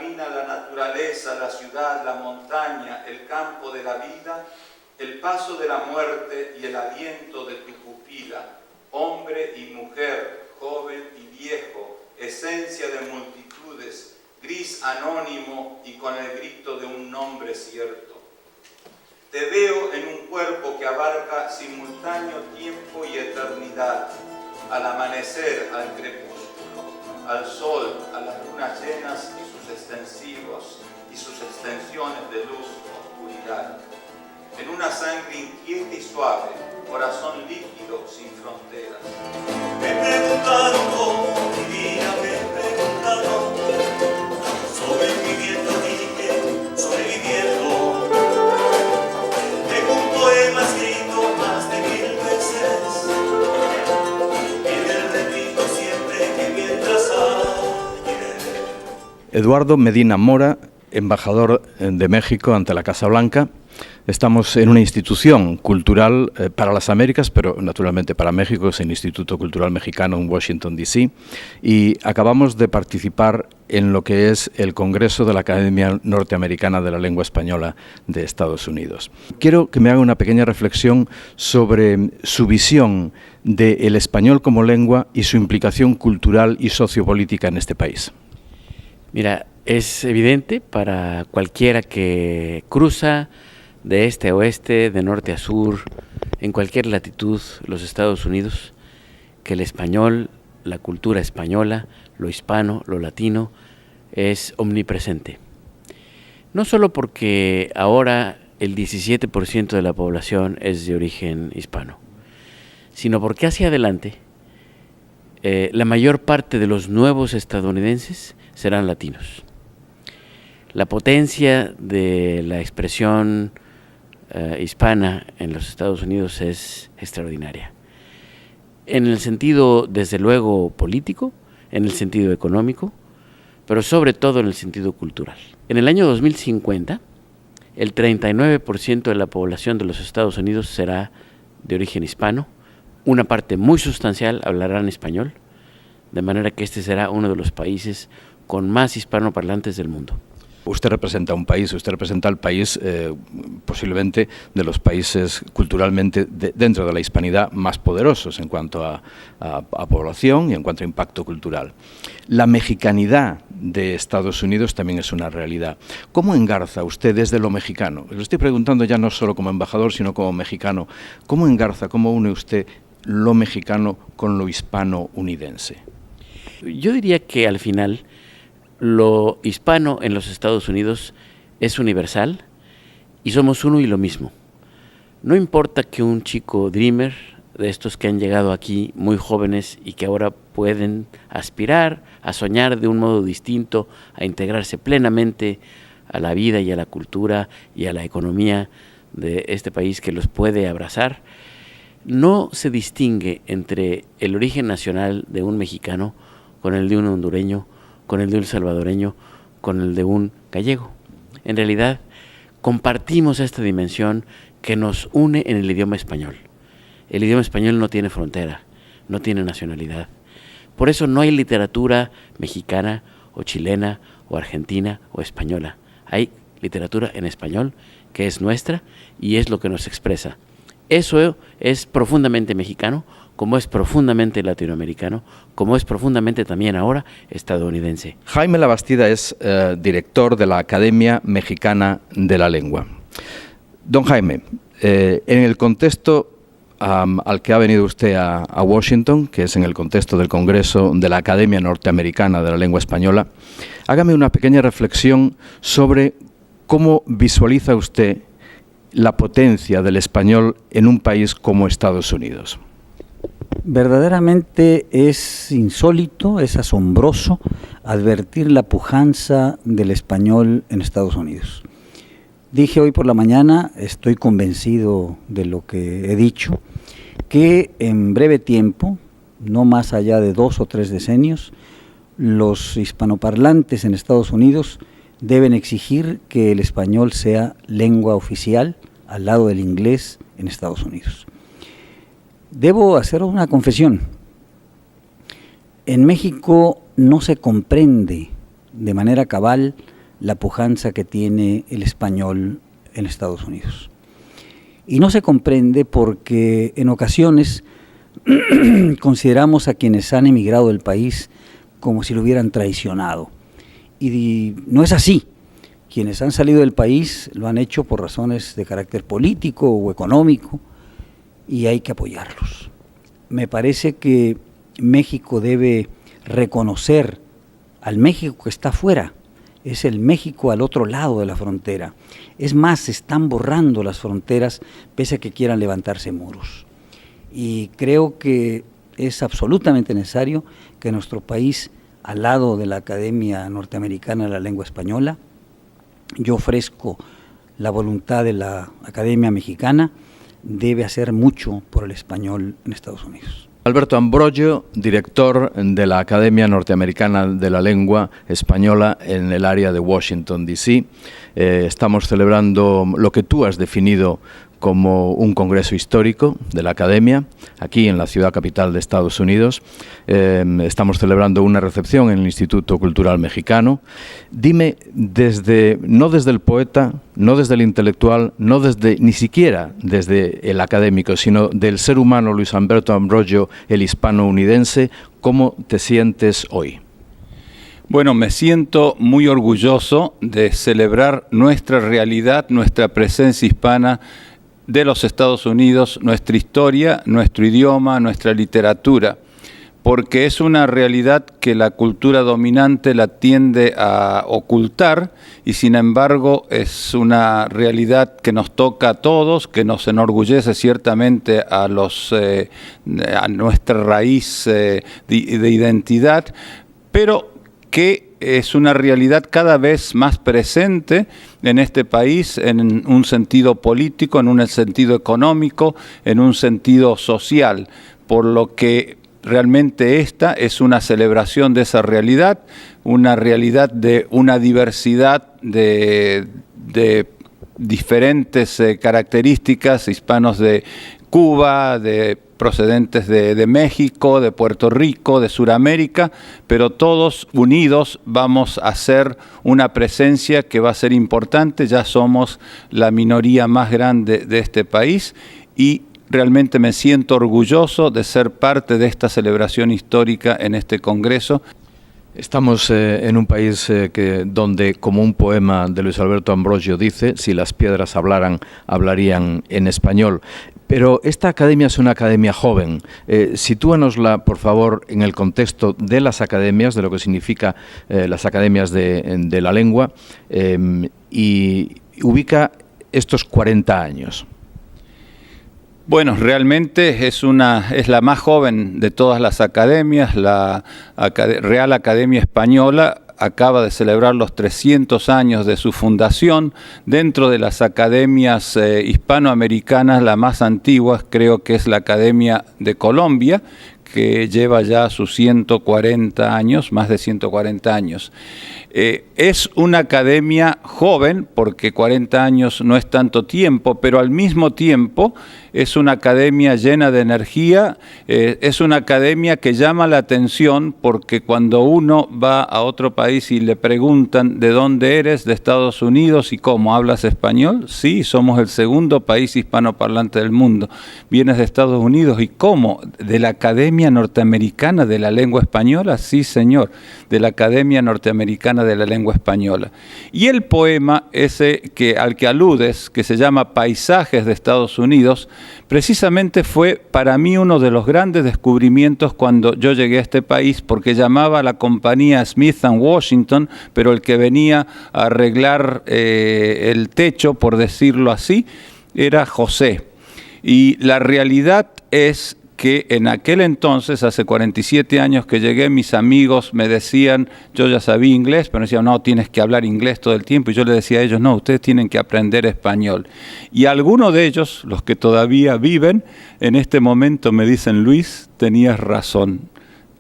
camina la naturaleza, la ciudad, la montaña, el campo de la vida, el paso de la muerte y el aliento de tu pupila, hombre y mujer, joven y viejo, esencia de multitudes, gris anónimo y con el grito de un nombre cierto. Te veo en un cuerpo que abarca simultáneo tiempo y eternidad, al amanecer, al crepúsculo, al sol, a las lunas llenas y sus extensivos y sus extensiones de luz, oscuridad. En una sangre inquieta y suave, corazón líquido sin fronteras. Me preguntaron cómo vivía, me preguntaron, sobreviviendo, dije, sobreviviendo. Tengo un poema escrito más de 1000 veces, y me repito siempre que mientras ayer. Eduardo Medina Mora, embajador de México ante la Casa Blanca. Estamos en una institución cultural para las Américas, pero naturalmente para México, es el Instituto Cultural Mexicano en Washington, D.C., y acabamos de participar en lo que es el Congreso de la Academia Norteamericana de la Lengua Española de Estados Unidos. Quiero que me haga una pequeña reflexión sobre su visión del español como lengua y su implicación cultural y sociopolítica en este país. Mira, es evidente para cualquiera que cruza de este a oeste, de norte a sur, en cualquier latitud, los Estados Unidos, que el español, la cultura española, lo hispano, lo latino, es omnipresente. No solo porque ahora el 17% de la población es de origen hispano, sino porque hacia adelante la mayor parte de los nuevos estadounidenses serán latinos. La potencia de la expresión hispana en los Estados Unidos es extraordinaria. En el sentido, desde luego, político, en el sentido económico, pero sobre todo en el sentido cultural. En el año 2050, el 39% de la población de los Estados Unidos será de origen hispano, una parte muy sustancial hablarán español, de manera que este será uno de los países con más hispanoparlantes del mundo. Usted representa un país, usted representa el país posiblemente de los países culturalmente dentro de la hispanidad más poderosos en cuanto a población y en cuanto a impacto cultural. La mexicanidad de Estados Unidos también es una realidad. ¿Cómo engarza usted desde lo mexicano? Lo estoy preguntando ya no solo como embajador, sino como mexicano. ¿Cómo engarza, cómo une usted lo mexicano con lo hispano-unidense? Yo diría que al final lo hispano en los Estados Unidos es universal y somos uno y lo mismo. No importa que un chico dreamer, de estos que han llegado aquí muy jóvenes y que ahora pueden aspirar a soñar de un modo distinto, a integrarse plenamente a la vida y a la cultura y a la economía de este país que los puede abrazar, no se distingue entre el origen nacional de un mexicano con el de un hondureño, con el de un salvadoreño, con el de un gallego. En realidad, compartimos esta dimensión que nos une en el idioma español. El idioma español no tiene frontera, no tiene nacionalidad. Por eso no hay literatura mexicana o chilena o argentina o española. Hay literatura en español que es nuestra y es lo que nos expresa. Eso es profundamente mexicano, como es profundamente latinoamericano, como es profundamente también ahora estadounidense. Jaime Labastida es director de la Academia Mexicana de la Lengua. Don Jaime, en el contexto al que ha venido usted a Washington, que es en el contexto del Congreso de la Academia Norteamericana de la Lengua Española, hágame una pequeña reflexión sobre cómo visualiza usted la potencia del español en un país como Estados Unidos. Verdaderamente es insólito, es asombroso advertir la pujanza del español en Estados Unidos. Dije hoy por la mañana, estoy convencido de lo que he dicho, que en breve tiempo, no más allá de 2 o 3 decenios, los hispanoparlantes en Estados Unidos deben exigir que el español sea lengua oficial al lado del inglés en Estados Unidos. Debo hacer una confesión. En México no se comprende de manera cabal la pujanza que tiene el español en Estados Unidos. Y no se comprende porque en ocasiones consideramos a quienes han emigrado del país como si lo hubieran traicionado. Y no es así. Quienes han salido del país lo han hecho por razones de carácter político o económico y hay que apoyarlos. Me parece que México debe reconocer al México que está afuera. Es el México al otro lado de la frontera. Es más, se están borrando las fronteras pese a que quieran levantarse muros. Y creo que es absolutamente necesario que nuestro país, al lado de la Academia Norteamericana de la Lengua Española, yo ofrezco la voluntad de la Academia Mexicana, debe hacer mucho por el español en Estados Unidos. Alberto Ambrogio, director de la Academia Norteamericana de la Lengua Española en el área de Washington, D.C. Estamos celebrando lo que tú has definido como un congreso histórico de la Academia, aquí en la ciudad capital de Estados Unidos. Estamos celebrando una recepción en el Instituto Cultural Mexicano. Dime, no desde el poeta, no desde el intelectual, ni siquiera desde el académico, sino del ser humano Luis Alberto Ambrogio, el hispano-unidense, ¿cómo te sientes hoy? Bueno, me siento muy orgulloso de celebrar nuestra realidad, nuestra presencia hispana de los Estados Unidos, nuestra historia, nuestro idioma, nuestra literatura, porque es una realidad que la cultura dominante la tiende a ocultar y sin embargo es una realidad que nos toca a todos, que nos enorgullece ciertamente a nuestra raíz de identidad, pero que es una realidad cada vez más presente en este país en un sentido político, en un sentido económico, en un sentido social, por lo que realmente esta es una celebración de esa realidad, una realidad de una diversidad de diferentes características, hispanos de Cuba, procedentes de México, de Puerto Rico, de Sudamérica, pero todos unidos vamos a hacer una presencia que va a ser importante. Ya somos la minoría más grande de este país y realmente me siento orgulloso de ser parte de esta celebración histórica en este Congreso. Estamos en un país donde, como un poema de Luis Alberto Ambrogio dice, si las piedras hablaran, hablarían en español. Pero esta academia es una academia joven. Sitúanosla, por favor, en el contexto de las academias, de lo que significa las academias de la lengua, y ubica estos 40 años. Bueno, realmente es la más joven de todas las academias. La Real Academia Española acaba de celebrar los 300 años de su fundación. Dentro de las academias hispanoamericanas, la más antigua creo que es la Academia de Colombia, que lleva ya sus 140 años, más de 140 años. Es una academia joven, porque 40 años no es tanto tiempo, pero al mismo tiempo es una academia llena de energía, es una academia que llama la atención, porque cuando uno va a otro país y le preguntan ¿de dónde eres? De Estados Unidos. ¿Y cómo? ¿Hablas español? Sí, somos el segundo país hispanoparlante del mundo. ¿Vienes de Estados Unidos? ¿Y cómo? ¿De la Academia Norteamericana de la Lengua Española? Sí, señor, de la Academia Norteamericana de la Lengua Española. Y el poema ese al que aludes, que se llama Paisajes de Estados Unidos, precisamente fue para mí uno de los grandes descubrimientos cuando yo llegué a este país, porque llamaba a la compañía Smith & Washington, pero el que venía a arreglar el techo, por decirlo así, era José. Y la realidad es que en aquel entonces, hace 47 años que llegué, mis amigos me decían, yo ya sabía inglés, pero me decían, no, tienes que hablar inglés todo el tiempo. Y yo les decía a ellos, no, ustedes tienen que aprender español. Y algunos de ellos, los que todavía viven, en este momento me dicen, Luis, tenías razón,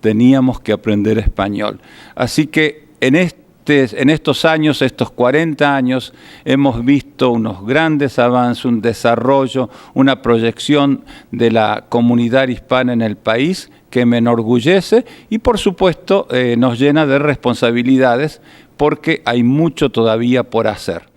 teníamos que aprender español. Así que en estos años, estos 40 años, hemos visto unos grandes avances, un desarrollo, una proyección de la comunidad hispana en el país que me enorgullece y por supuesto nos llena de responsabilidades, porque hay mucho todavía por hacer.